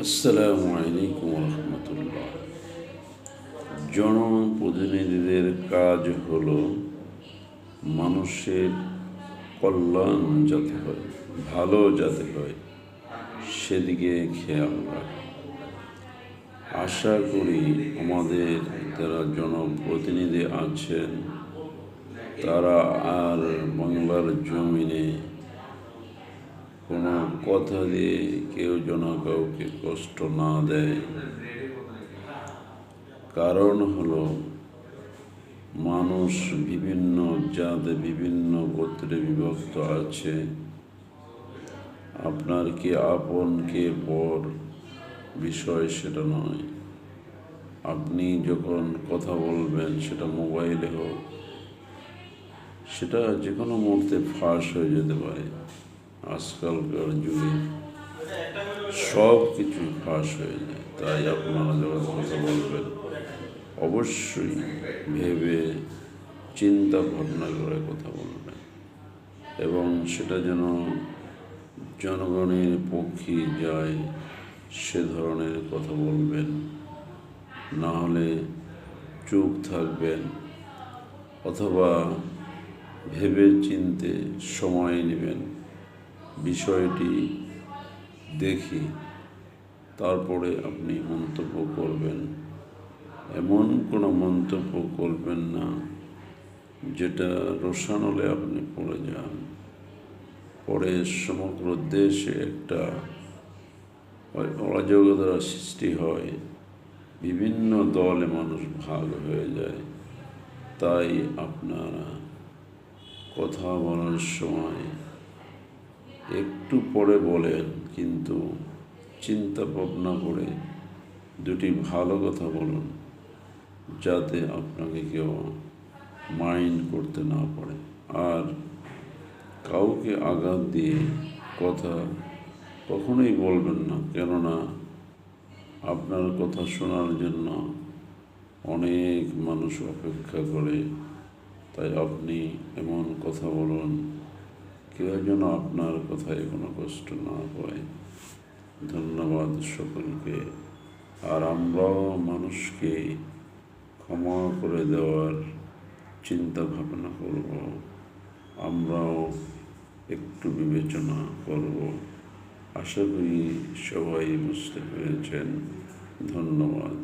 আসসালামু আলাইকুম রহমতুল্লাহ। জনপ্রতিনিধিদের কাজ হলো মানুষের কল্যাণ যাতে হয়, ভালো যাতে হয়, সেদিকে খেয়াল রাখা। আশা করি আমাদের যারা জনপ্রতিনিধি আছেন তারা আর বাংলার জমিনে কোনো কথা দিয়ে কেউ যেন কাউকে কষ্ট না দেয়। কারণ হলো মানুষ বিভিন্ন জাতে বিভিন্ন গোত্রে বিভক্ত আছে। আপনার কে আপন কে পর বিষয় সেটা নয়। আপনি যখন কথা বলবেন, সেটা মোবাইলে হোক, সেটা যে কোনো মুহূর্তে ফাঁস হয়ে যেতে পারে। আজকালকার যুগে সব কিছুই ফাঁস হয়ে যায়। তাই আপনারা যখন কথা বলবেন অবশ্যই ভেবে চিন্তা ভাবনা করে কথা বলবেন, এবং সেটা যেন জনগণের পক্ষে যায় সে ধরনের কথা বলবেন। না হলে চুপ থাকবেন, অথবা ভেবে চিনতে সময় নেবেন, বিষয়টি দেখি তারপরে আপনি মন্তব্য করবেন। এমন কোনো মন্তব্য করবেন না যেটা রোষানলে আপনি পড়ে যান, পরে সমগ্র দেশে একটা অরাজকতার সৃষ্টি হয়, বিভিন্ন দলে মানুষ ভাগ হয়ে যায়। তাই আপনারা কথা বলার সময় একটু পরে বলেন, কিন্তু চিন্তা ভাবনা করে দুটি ভালো কথা বলুন, যাতে আপনাকে কেউ মাইন্ড করতে না পারে। আর কাউকে আঘাত দিয়ে কথা কখনোই বলবেন না, কেননা আপনার কথা শোনার জন্য অনেক মানুষ অপেক্ষা করে। তাই আপনি এমন কথা বলুন কেউ যেন আপনার কথায় কোনো কষ্ট না পায়। ধন্যবাদ সকলকে। আর আমরাও মানুষকে ক্ষমা করে দেওয়ার চিন্তা ভাবনা করব, আমরাও একটু বিবেচনা করব। আশা করি সবাই বুঝতে পেরেছেন। ধন্যবাদ।